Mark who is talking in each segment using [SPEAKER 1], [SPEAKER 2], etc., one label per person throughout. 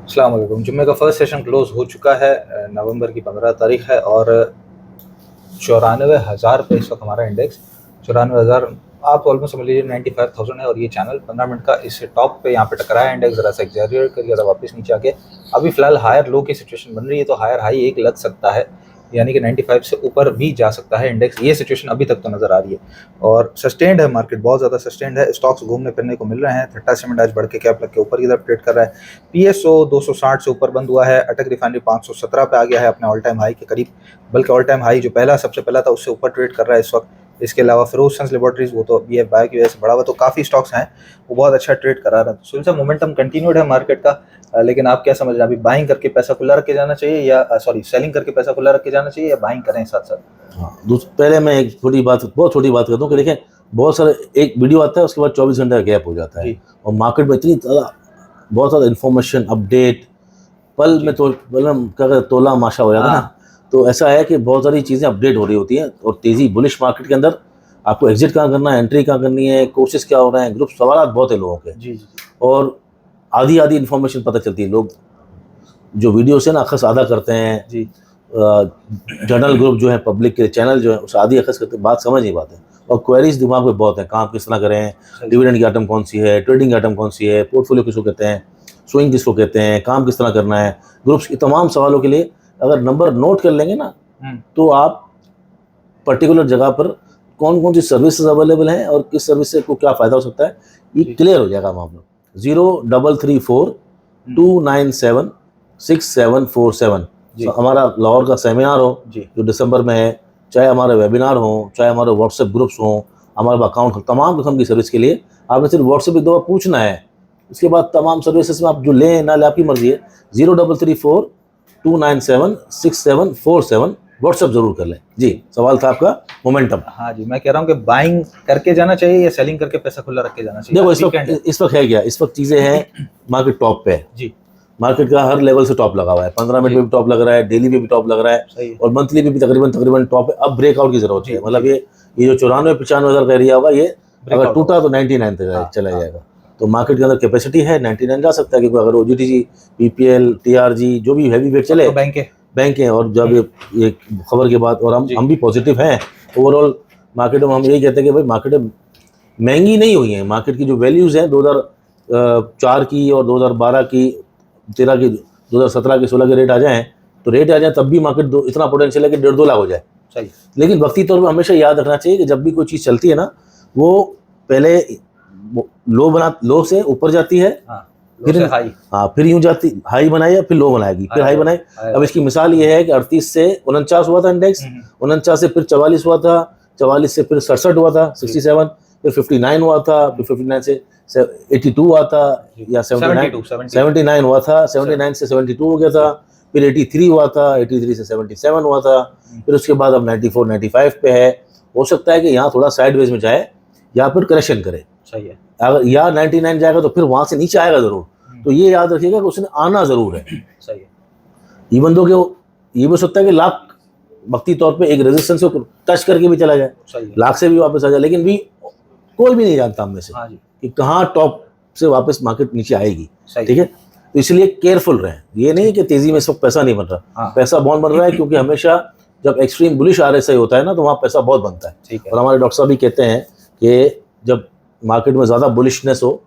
[SPEAKER 1] अस्सलाम वालेकुम। जुम्मे का फर्स्ट सेशन क्लोज हो चुका है। नवंबर की 15 तारीख है और 94,000 पे इस वक्त हमारा इंडेक्स 94,000 आप ऑलमोस्ट समझ लीजिए 95,000 है। और ये चैनल 15 मिनट का इस टॉप पे यहाँ पे टकराया इंडेक्स, ज़रा सा एग्जैजरेट कर गया था, वापस नीचे आके अभी फिलहाल हायर लो की सिचुएशन बन रही है। तो हायर हाई एक लग सकता है, यानी कि 95 से ऊपर भी जा सकता है इंडेक्स। ये सिचुएशन अभी तक तो नज़र आ रही है और सस्टेन्ड है मार्केट, बहुत ज़्यादा सस्टेन्ड है। स्टॉक्स घूमने फिरने को मिल रहे हैं। थट्टा सीमेंट आज बढ़ के कैप लग के ऊपर की तरफ ट्रेड कर रहा है। पीएसओ 260 से ऊपर बंद हुआ है। अटक रिफाइनरी 517 पे आ गया है, अपने ऑल टाइम हाई के करीब, बल्कि ऑल टाइम हाई जो पहला सबसे पहला था उससे ऊपर ट्रेड कर रहा है इस वक्त। इसके अलावा फिरोजशंस लेबोरेटरीज, वो तो BF बाय की वजह से बढ़ा हुआ, तो काफ़ी स्टॉक्स हैं वो बहुत अच्छा ट्रेड करा रहा है। तो सुलझा मोमेंटम कंटिन्यूड है मार्केट का। लेकिन आप क्या समझ रहे हैं, अभी बाइंग करके पैसा खुला रख के जाना चाहिए या सॉरी सेलिंग करके पैसा खुला रख के जाना चाहिए या बाइंग करें साथ साथ?
[SPEAKER 2] हाँ, पहले मैं एक बहुत छोटी बात करता हूँ कि देखें, बहुत सारे एक वीडियो आता है, उसके बाद 24 घंटे का गैप हो जाता है और मार्केट में इतनी बहुत सारा इन्फॉर्मेशन अपडेट पल में तोला माशा हो जाता है ना। तो ऐसा है कि बहुत सारी चीज़ें अपडेट हो रही होती हैं और तेज़ी बुलिश मार्केट के अंदर आपको एग्जिट कहाँ करना है, एंट्री कहाँ करनी है, कोर्सेज क्या हो रहे हैं, ग्रुप सवाल बहुत है लोगों के। और आधी इन्फॉर्मेशन पता चलती है। लोग जो वीडियो से ना अखस आधा करते हैं, जर्नल ग्रुप जो है, पब्लिक के चैनल जो है, उस आधी अखस करते बात समझ नहीं पाते और क्वेरीज दिमाग में बहुत है, काम किस तरह करें, डिविडेंड की आइटम कौन सी है, ट्रेडिंग की आइटम कौन सी है, पोर्टफोलियो किसको कहते हैं, स्विंग किसको कहते हैं, काम किस तरह करना है। ग्रुप्स के तमाम सवालों के लिए अगर नंबर नोट कर लेंगे ना, तो आप पर्टिकुलर जगह पर कौन कौन सी सर्विसेज अवेलेबल हैं और किस सर्विस से को क्या फ़ायदा हो सकता है, ये क्लियर हो जाएगा मामला। 0334-297-6747 हमारा लाहौर का सेमिनार हो जो दिसंबर में है, चाहे हमारे वेबिनार हो, चाहे हमारे व्हाट्सएप ग्रुप्स हों, हमारे अकाउंट, तमाम किस्म की सर्विस के लिए आपने सिर्फ व्हाट्सएप एक दो बार पूछना है। इसके बाद तमाम सर्विसेज में आप जो लें ना ले, आपकी मर्जी है। 0334-297-6747 व्हाट्सएप जरूर कर लें। जी, सवाल था आपका मोमेंटम।
[SPEAKER 1] हाँ जी, मैं कह रहा हूँ कि बाइंग करके जाना चाहिए या सेलिंग करके पैसा खुला रख के जाना चाहिए?
[SPEAKER 2] देखो, इस वक्त है क्या, इस वक्त चीज़ें हैं, मार्केट टॉप पे है
[SPEAKER 1] जी।
[SPEAKER 2] मार्केट का हर लेवल से टॉप लगा हुआ है। 15 मिनट में भी टॉप लग रहा है, डेली में भी टॉप लग रहा है और मंथली में भी तकरीबन टॉप है। अब ब्रेकआउट की जरूरत है। मतलब ये जो 94-95 हज़ार का एरिया होगा, ये अगर टूटा तो 99 तक चला जाएगा। तो मार्केट के अंदर कैपेसिटी है, 99 जा सकता है। क्योंकि अगर OGTG, PPL, TRG जो भी हैवी वेट चले, बैंक है। और जब ये खबर के बाद, और हम भी पॉजिटिव हैं ओवरऑल मार्केट में। हम यही कहते हैं कि भाई मार्केट महंगी नहीं हुई है। मार्केट की जो वैल्यूज़ हैं 2004 की और 2012 की, 13 की, 2017 की, 16 के रेट आ जाएँ तब भी मार्केट इतना पोटेंशियल है कि 1.5-2 लाख हो जाए।
[SPEAKER 1] सही।
[SPEAKER 2] लेकिन वक्ती तौर पर हमेशा याद रखना चाहिए कि जब भी कोई चीज़ चलती है ना, वो पहले लो से ऊपर जाती है, फिर हाई, फिर यूं जाती, हाई बनाए, फिर लो बनाएगी, फिर हाई बनाए। अब इसकी मिसाल ये है कि 38 से 49 हुआ था इंडेक्स, 49 से फिर 44 हुआ था, 44 से फिर 67 हुआ था, 67, फिर 59 हुआ था, फिर 59 से 82 हुआ था, या 79 हुआ था, 79 से 72 हो गया था, फिर 83 हुआ था, 83 से 77 हुआ था, फिर उसके बाद अब 94-95 पे है। हो सकता है कि यहाँ थोड़ा साइडवेज में जाए या फिर करेक्शन करे।
[SPEAKER 1] सही है।
[SPEAKER 2] अगर या 99 जाएगा तो फिर वहां से नीचे आएगा जरूर। तो ये याद रखिएगा कि उसने आना जरूर है।
[SPEAKER 1] सही है।
[SPEAKER 2] इवन दो कि ये भी हो सकता है कि लाख वक्ती तौर पे एक रेजिस्टेंस को टच करके भी चला जाए, लाख से भी वापस आ जाए, लेकिन भी कोई भी नहीं जानता हम में से कि कहाँ टॉप से वापस मार्केट नीचे आएगी। ठीक है, तो इसलिए केयरफुल रहें। ये नहीं कि तेजी में इस वक्त पैसा नहीं बन रहा, पैसा बहुत बन रहा है, क्योंकि हमेशा जब एक्सट्रीम बुलिश RSI होता है ना, तो वहाँ पैसा बहुत बनता है। और हमारे डॉक्टर साहब भी कहते हैं कि जब मार्केट में ज़्यादा बुलिशनेस हो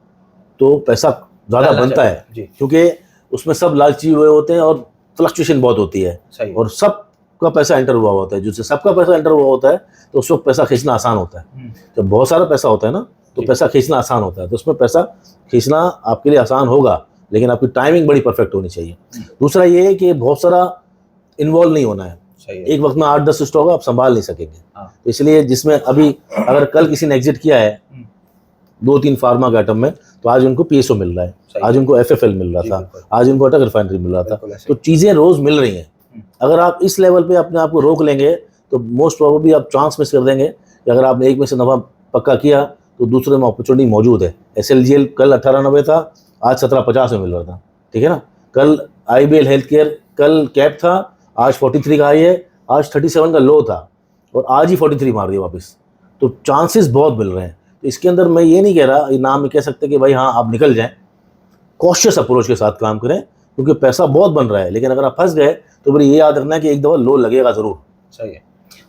[SPEAKER 2] तो पैसा ज़्यादा बनता है, क्योंकि उसमें सब लालची हुए होते हैं और फ्लक्चुएशन बहुत होती है और सबका पैसा एंटर हुआ होता है। जिससे सबका पैसा एंटर हुआ होता है तो उस वक्त पैसा खींचना आसान होता है। जब बहुत सारा पैसा होता है ना, तो पैसा खींचना आसान होता है। तो उसमें पैसा खींचना आपके लिए आसान होगा, लेकिन आपकी टाइमिंग बड़ी परफेक्ट होनी चाहिए। दूसरा ये है कि बहुत सारा इन्वॉल्व नहीं होना है। एक वक्त में 8-10 स्टॉक आप संभाल नहीं सकेंगे। तो इसलिए जिसमें अभी अगर कल किसी ने एग्जिट किया है 2-3 फार्मा के आइटम में, तो आज उनको PSO मिल रहा है, आज उनको FFL मिल रहा था, आज उनको अटक रिफाइनरी मिल रहा था। तो चीज़ें रोज़ मिल रही हैं। अगर आप इस लेवल पे अपने आप को रोक लेंगे तो मोस्ट प्रोबेबली आप चांस मिस कर देंगे कि अगर आपने एक में से नफा पक्का किया तो दूसरे में अपॉर्चुनिटी मौजूद है। SLGL कल 1890 था, आज 1750 में मिल रहा था। ठीक है ना। कल IBL हेल्थ केयर कल कैप था, आज 43 का हाई है, आज 37 का लो था और आज ही 43 मार दिया वापस। तो चांसेस बहुत मिल रहे हैं। तो इसके अंदर मैं ये नहीं कह रहा, ये नाम कह सकते कि भाई हाँ आप निकल जाएं। कॉशियस अप्रोच के साथ काम करें, क्योंकि पैसा बहुत बन रहा है, लेकिन अगर आप फंस गए तो फिर ये याद रखना है कि एक दफ़ा लो लगेगा ज़रूर।
[SPEAKER 1] सही है।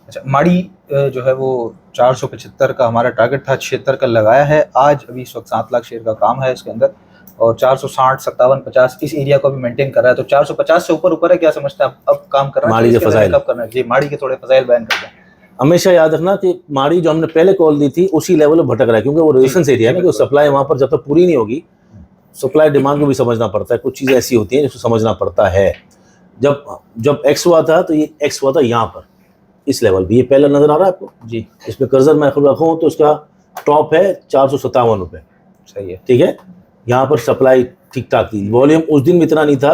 [SPEAKER 1] अच्छा, माड़ी जो है वो 475 का हमारा टारगेट था, 76 का लगाया है आज। अभी इस वक्त 7 लाख शेयर का काम है इसके अंदर, और 460, 57, 50 इस एरिया को भी मेंटेन कर रहा है। तो 450 से ऊपर है, क्या समझते हैं अब काम कर रहा है
[SPEAKER 2] माड़ी के फजाइल
[SPEAKER 1] कब करना है जी? माड़ी के थोड़े फजाइल बयान कर दें।
[SPEAKER 2] हमेशा याद रखना कि माड़ी जो हमने पहले कॉल दी थी उसी लेवल पर भटक रहा है, क्योंकि वो रेजिस्टेंस एरिया है ना, कि सप्लाई वहाँ पर जब तक पूरी नहीं होगी, सप्लाई डिमांड को भी समझना पड़ता है। कुछ चीज़ें ऐसी होती हैं जिसको समझना पड़ता है। जब एक्स हुआ था तो ये एक्स हुआ था यहाँ पर इस लेवल भी, ये पहला नजर आ रहा है आपको
[SPEAKER 1] जी।
[SPEAKER 2] इसमें कर्जर मैं रखूँ तो इसका टॉप है 457 रुपये।
[SPEAKER 1] सही है,
[SPEAKER 2] ठीक है। यहाँ पर सप्लाई ठीक ठाक थी, वॉल्यूम उस दिन भी इतना नहीं था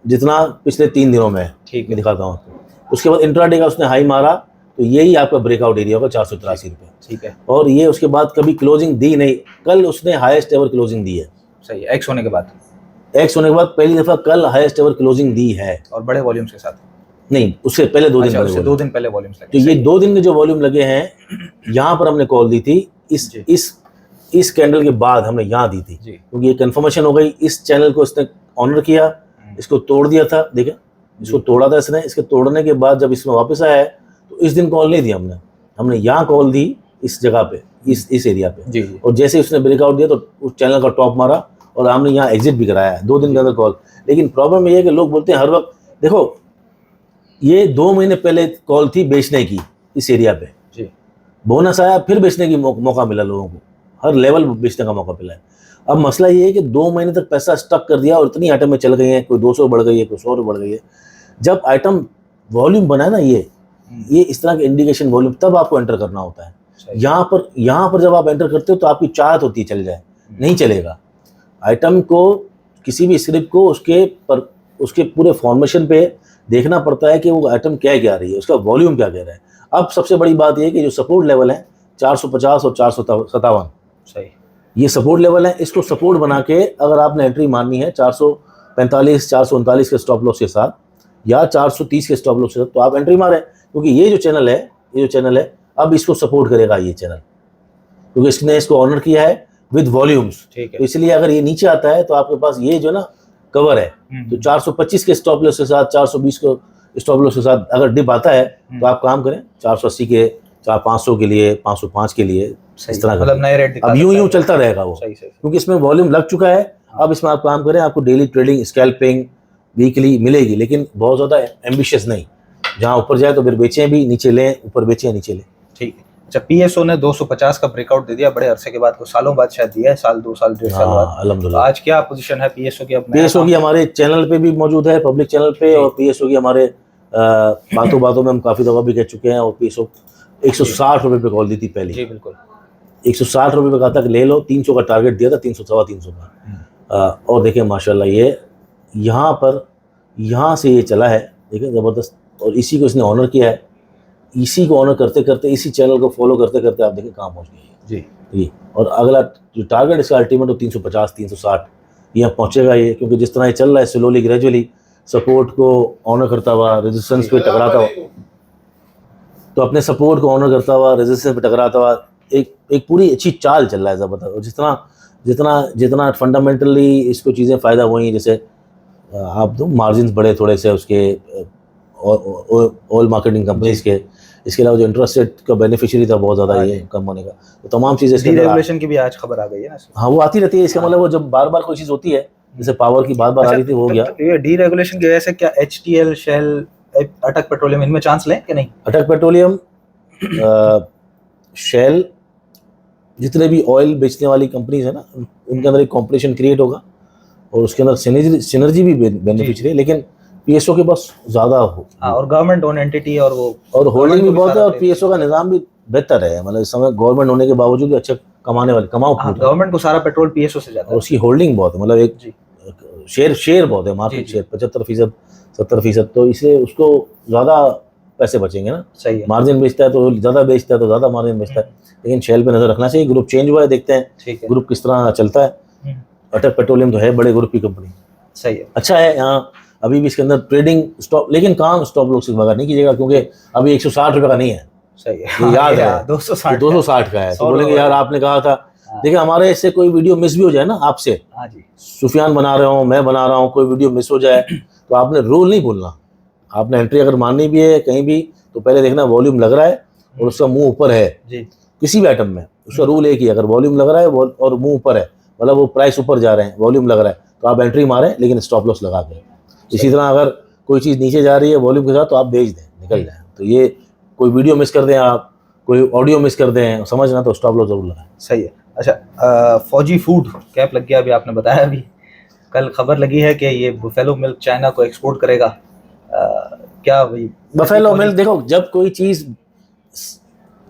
[SPEAKER 2] जितना पिछले 3 दिनों में है।
[SPEAKER 1] ठीक
[SPEAKER 2] मैं दिखाता हूँ आपको। उसके बाद इंट्राडे का उसने हाई मारा, तो यही आपका ब्रेकआउट एरिया होगा 483 रुपये।
[SPEAKER 1] ठीक है।
[SPEAKER 2] और ये उसके बाद कभी क्लोजिंग दी नहीं, कल उसने हाईएस्ट एवर क्लोजिंग दी है।
[SPEAKER 1] सही है, एक्स होने के बाद
[SPEAKER 2] पहली दफा कल हाईएस्ट एवर क्लोजिंग दी है,
[SPEAKER 1] और बड़े वॉल्यूम्स के साथ।
[SPEAKER 2] नहीं, उससे पहले 2 दिन
[SPEAKER 1] उससे 2 दिन पहले वॉल्यूम्स लगे।
[SPEAKER 2] तो ये 2 दिन के जो वॉल्यूम लगे हैं, यहाँ पर हमने कॉल दी थी इस कैंडल के बाद हमने यहाँ दी थी, क्योंकि ये कंफर्मेशन हो गई। इस चैनल को इसने ऑनर किया, इसको तोड़ दिया था, देखें इसको तोड़ा था इसने। इसके तोड़ने के बाद जब इसमें वापस आया है तो इस दिन कॉल नहीं दी हमने यहाँ कॉल दी इस जगह पे, इस एरिया पे जी। और जैसे उसने ब्रेकआउट दिया तो उस चैनल का टॉप मारा और हमने यहाँ एग्जिट भी कराया है 2 दिन के अंदर कॉल। लेकिन प्रॉब्लम ये है कि लोग बोलते हैं हर वक्त, देखो ये 2 महीने पहले कॉल थी बेचने की इस एरिया पे जी, बोनस आया फिर बेचने की मौका मिला लोगों को, हर लेवल बेचने का मौका मिला है। अब मसला ये है कि 2 महीने तक पैसा स्टक कर दिया और इतनी आइटम में चल गई हैं, कोई 200 बढ़ गई है, कोई 100 बढ़ गई है। जब आइटम वॉल्यूम बना है ना, ये इस तरह के इंडिकेशन वॉल्यूम, तब आपको एंटर करना होता है। यहाँ पर जब आप एंटर करते हो तो आपकी चाहत होती है चल जाए, नहीं चलेगा। आइटम को, किसी भी स्क्रिप्ट को उसके पूरे फॉर्मेशन पे देखना पड़ता है कि वो आइटम क्या कह रही है, उसका वॉल्यूम क्या कह रहा है। अब सबसे बड़ी बात ये है कि जो सपोर्ट लेवल है 450 और 457, सही, ये सपोर्ट लेवल है। इसको सपोर्ट बना के अगर आपने एंट्री मारनी है 445, 439 के स्टॉप लॉस के साथ या 430 के स्टॉप लॉस के साथ, तो आप एंट्री मारें, क्योंकि ये जो चैनल है अब इसको सपोर्ट करेगा ये चैनल, क्योंकि इसने इसको ऑनर किया है विद वॉल्यूम्स। तो इसलिए अगर ये नीचे आता है तो आपके पास ये जो ना कवर है, तो 425 के स्टॉप लॉस के साथ, 420 को स्टॉप लॉस के साथ अगर डिप आता है तो आप काम करें 480 के, 500 के लिए, 505 के लिए, इस तरह
[SPEAKER 1] मतलब नए रेट
[SPEAKER 2] अब यूं चलता रहेगा वो, क्योंकि इसमें वॉल्यूम लग चुका है। अब इसमें आप काम करें, आपको डेली ट्रेडिंग, स्कैल्पिंग वीकली मिलेगी, लेकिन बहुत ज़्यादा एम्बिशियस नहीं। जहाँ ऊपर जाए तो फिर बेचें भी, नीचे लें, ऊपर बेचें, नीचे लें। ठीक है।
[SPEAKER 1] अच्छा, पीएसओ ने 250 का ब्रेकआउट दे दिया, बड़े अरसे के बाद, को सालों बाद शायद दिया है, साल 2 साल 1.5 साल बाद।
[SPEAKER 2] अल्हम्दुलिल्लाह।
[SPEAKER 1] आज क्या पोजीशन है पीएसओ की?
[SPEAKER 2] पीएसओ की हमारे चैनल पे भी मौजूद है, पब्लिक चैनल पे, और पीएसओ की हमारे बातों में हम काफ़ी दफ़ा भी कह चुके हैं। और पीएसओ 160 रुपये पे कॉल दी थी पहले जी, बिल्कुल 160 रुपये पे कहा था कि ले लो, 300 का टारगेट दिया था, 300 सवा 300 का। और देखें माशाल्लाह ये यहाँ से ये चला है, देखें ज़बरदस्त, और इसी को इसने ऑनर किया है। इसी को ऑनर करते करते, इसी चैनल को फॉलो करते करते आप देखें कहाँ पहुँच गए जी। और अगला जो टारगेट इसका अल्टीमेट हो 350, 360 यहाँ पहुँचेगा ये, क्योंकि जिस तरह ये चल रहा है स्लोली ग्रेजुअली सपोर्ट को ऑनर करता हुआ, रेजिस्टेंस पे टकराता हुआ, तो अपने सपोर्ट को ऑनर करता हुआ, रेजिस्टेंस पे टकराता हुआ एक पूरी अच्छी चाल चल रहा है ज़बरदस्त। और जितना फंडामेंटली इसको चीज़ें फ़ायदा हुई हैं, जैसे आप दो मार्जिन बढ़े थोड़े से उसके ऑयल मार्केटिंग कंपनीज के, इसके अलावा जो इंटरेस्ट रेट का बेनिफिशियरी था बहुत ज़्यादा ये कम होने का, तो तमाम चीज़ें
[SPEAKER 1] डीरेगुलेशन की भी आज खबर आ गई है ना।
[SPEAKER 2] हाँ, वो आती रहती है। इसका मतलब वो जब बार बार कोई चीज़ होती है, जैसे पावर की बार आ रही थी, हो गया
[SPEAKER 1] ये डीरेगुलेशन की वजह से। क्या HTL, शेल, अटक पेट्रोलियम, इनमें चांस लें कि नहीं?
[SPEAKER 2] अटक पेट्रोलियम, शेल, जितने भी ऑयल बेचने वाली कंपनीज है ना, उनके अंदर एक कॉम्पिटिशन क्रिएट होगा और उसके अंदर सिनर्जी भी बेनिफिशियरी है, लेकिन पीएसओ के पास ज़्यादा हो।
[SPEAKER 1] और गवर्नमेंट ओन एंटिटी और
[SPEAKER 2] होल्डिंग भी बहुत है, और पीएसओ का निज़ाम भी बेहतर है। मतलब इस समय गवर्नमेंट होने के बावजूद भी अच्छा कमाने वाले
[SPEAKER 1] गवर्नमेंट को सारा पेट्रोल पीएसओ से जाता है,
[SPEAKER 2] उसकी होल्डिंग बहुत है, मतलब एक शेयर बहुत है, मार्केट शेयर 75%, 70%, तो इससे उसको ज़्यादा पैसे बचेंगे ना।
[SPEAKER 1] सही है।
[SPEAKER 2] मार्जिन बेचता है तो ज़्यादा बेचता है, तो ज़्यादा मार्जिन बेचता है, लेकिन शेल पे नज़र रखना चाहिए। ग्रुप चेंज हुआ है, देखते हैं ग्रुप किस तरह चलता है। अटक पेट्रोलियम तो है बड़े ग्रुप की कंपनी,
[SPEAKER 1] सही है, अच्छा
[SPEAKER 2] है। यहाँ अभी भी इसके अंदर ट्रेडिंग स्टॉप, लेकिन काम स्टॉप लॉस के बगैर नहीं कीजिएगा, क्योंकि अभी 160 रुपये का नहीं है।
[SPEAKER 1] सही है,
[SPEAKER 2] याद है
[SPEAKER 1] 260
[SPEAKER 2] का है। तो बोलेंगे यार आपने कहा था देखिए हमारे इससे कोई वीडियो मिस भी हो जाए ना आपसे,
[SPEAKER 1] हाँ जी,
[SPEAKER 2] सुफियान बना रहे हो, मैं बना रहा हूँ, कोई वीडियो मिस हो जाए तो आपने रूल नहीं भूलना। आपने एंट्री अगर मारनी भी है कहीं भी तो पहले देखना वॉल्यूम लग रहा है और उसका मुंह ऊपर है
[SPEAKER 1] जी,
[SPEAKER 2] किसी भी आइटम में। उसका रूल एक ही है, अगर वॉल्यूम लग रहा है और मुंह ऊपर है, मतलब वो प्राइस ऊपर जा रहे हैं, वॉल्यूम लग रहा है, तो आप एंट्री मारें लेकिन स्टॉप लॉस लगा के। इसी तरह अगर कोई चीज़ नीचे जा रही है वॉल्यूम के साथ तो आप बेच दें, निकल जाए। तो ये कोई वीडियो मिस कर दें, आप कोई ऑडियो मिस कर दें, समझना, तो स्टॉप लॉस जरूर लगाएं।
[SPEAKER 1] सही है। अच्छा, फौजी फूड कैप लग गया, अभी आपने बताया, अभी कल खबर लगी है कि ये बुफेलो मिल्क चाइना को एक्सपोर्ट करेगा। क्या भाई
[SPEAKER 2] बफेलो मिल्क, देखो जब कोई चीज़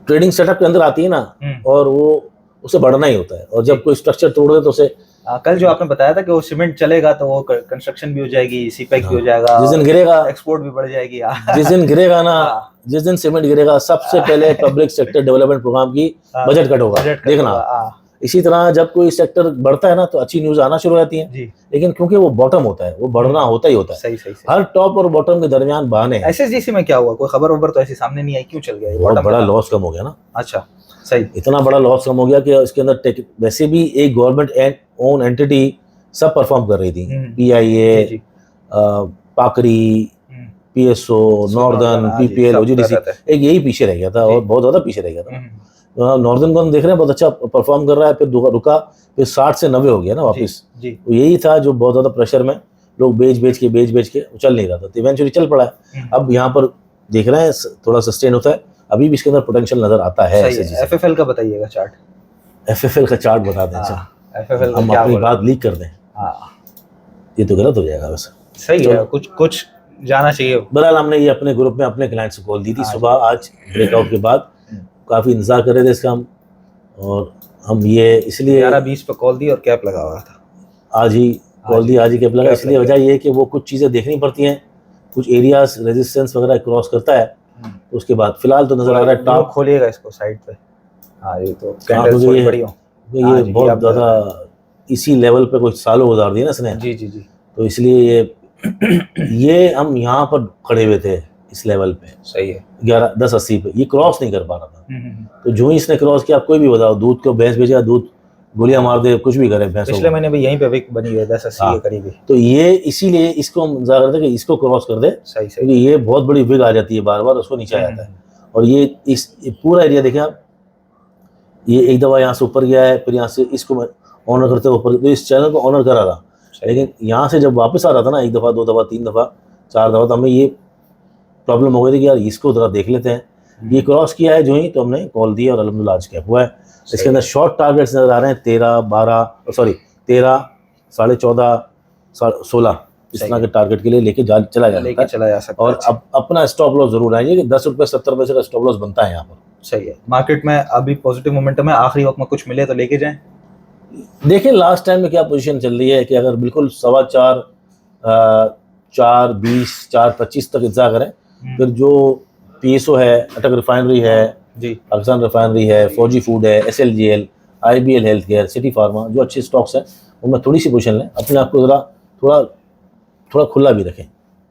[SPEAKER 2] ट्रेडिंग सेटअप के अंदर आती है ना और वो उसे बढ़ना ही होता है, और जब कोई स्ट्रक्चर तोड़ दे तो उसे
[SPEAKER 1] कल जो आपने बताया था कि वो सीमेंट चलेगा तो वो कंस्ट्रक्शन भी हो जाएगी, सीपैक भी हो जाएगा,
[SPEAKER 2] जिस दिन गिरेगा
[SPEAKER 1] एक्सपोर्ट भी बढ़ जाएगी।
[SPEAKER 2] जिस दिन गिरेगा ना, जिस दिन सीमेंट गिरेगा, सबसे पहले पब्लिक सेक्टर डेवलपमेंट प्रोग्राम की बजट कट होगा, देखना। इसी तरह जब कोई सेक्टर बढ़ता है ना तो अच्छी न्यूज आना शुरू हो जाती है, लेकिन क्योंकि वो बॉटम होता है, वो बढ़ना होता ही होता है।
[SPEAKER 1] सही सही,
[SPEAKER 2] हर टॉप और बॉटम के दरमियान बहाने हैं।
[SPEAKER 1] एसएसजीसी में क्या हुआ, कोई खबर वबर तो ऐसी सामने नहीं आई, क्यों चल गया?
[SPEAKER 2] बहुत बड़ा लॉस कम हो गया ना।
[SPEAKER 1] अच्छा, सही,
[SPEAKER 2] इतना बड़ा लॉस कम हो गया कि इसके अंदर वैसे भी एक गवर्नमेंट ओन एंटिटी सब परफॉर्म कर रही थी, पीआईए, पाकरी, पीएसओ, नॉर्दर्न, पीपीएल, ओजीडीसी, एक यही पीछे रह गया था और बहुत ज्यादा पीछे रह गया था। नॉर्दर्न को हम देख रहे हैं बहुत अच्छा परफॉर्म कर रहा है, फिर रुका, फिर 60 से 90 हो गया ना वापस। तो यही था जो बहुत ज्यादा प्रेशर में लोग बेच के चल नहीं रहा था, तो इवेंचुअली चल पड़ा है। अब यहाँ पर देख रहे हैं थोड़ा सस्टेन होता है, अभी भी इसके अंदर पोटेंशियल नजर आता है।
[SPEAKER 1] एफएफएल का बताइएगा चार्ट,
[SPEAKER 2] एफएफएल का चार्ट बता दें,
[SPEAKER 1] एफएफएल
[SPEAKER 2] हम अपनी बात लीक कर दें, ये तो गलत हो जाएगा वैसे।
[SPEAKER 1] सही है, कुछ जाना चाहिए।
[SPEAKER 2] बहरहाल हमने ये अपने ग्रुप में अपने क्लाइंट्स को कॉल दी थी सुबह, आज ब्रेकआउट के बाद काफ़ी इंतजार कर रहे थे इसका हम, और हम ये इसलिए
[SPEAKER 1] 11:20 पे कॉल दी और कैप लगा हुआ था,
[SPEAKER 2] आज ही कॉल दी, आज ही कैप लगा। इसलिए वजह ये है कि वो कुछ चीज़ें देखनी पड़ती हैं, कुछ एरियाज रेजिस्टेंस वगैरह क्रॉस करता है, तो उसके बाद फिलहाल तो नजर आ रहा है टॉप।
[SPEAKER 1] खोलिएगा इसको साइड पे, ये तो कैंडल्स थोड़ी बड़ी हो,
[SPEAKER 2] ये बहुत ज़्यादा इसी लेवल पे कुछ सालों गुजार दिए ना इसने।
[SPEAKER 1] जी,
[SPEAKER 2] तो इसलिए ये हम यहाँ पर खड़े हुए थे इस लेवल पे,
[SPEAKER 1] सही है,
[SPEAKER 2] 11-10-80 पे, ये क्रॉस नहीं कर पा रहा था। तो जो ही इसने क्रॉस किया, आप कोई भी बताओ, दूध को भैंस बेचा, दूध गोलियां मार दे, कुछ भी करे भैंस।
[SPEAKER 1] पिछले महीने भी यहीं पे विक बनी है 10-80 के करीब। तो
[SPEAKER 2] ये इसीलिए इसको हम इंतजार करते कि इसको क्रॉस कर दे, क्योंकि ये बहुत बड़ी विग आ जाती है बार बार, उसको नीचे आ जाता है। और ये इस पूरा एरिया देखें आप, ये एक दफा यहाँ से ऊपर गया है, फिर यहाँ से इसको ऑनर करते हुए ऊपर, तो इस चैनल को ऑनर करा था, लेकिन यहाँ से जब वापस आ रहा था ना, 1 दफ़ा 2 दफ़ा 3 दफ़ा 4 दफ़ा, तो हमें ये प्रॉब्लम हो गई थी कि यार इसको जरा देख लेते हैं। ये क्रॉस किया है जो ही, तो हमने कॉल दिया और अल्हम्दुलिल्लाह आज कैप हुआ है। इसके अंदर शॉर्ट टारगेट्स नजर आ रहे हैं 13, 13, 14.5, 16 इस तरह के टारगेट के लिए लेके चला जा सकता है। और अब अपना स्टॉप लॉस जरूर आएंगे कि 10 रुपये 70 पैसे का स्टॉप लॉस बनता है यहाँ पर।
[SPEAKER 1] सही है, मार्केट में अभी पॉजिटिव मोमेंटम है, आखिरी वक्त में कुछ मिले तो लेके जाएं।
[SPEAKER 2] देखें लास्ट टाइम में क्या पोजीशन चल रही है कि अगर बिल्कुल 4.25, 4.20, 4.25 तक इंतजार करें, फिर जो पीएसओ है, अटक रिफाइनरी है, पाकिस्तान रिफाइनरी है, फौजी फूड है, SLGL, IBL health care, city pharma, जो अच्छे स्टॉक्स हैं उनमें थोड़ी सी पोजीशन लें, अपने आप को जरा थोड़ा खुला भी रखें।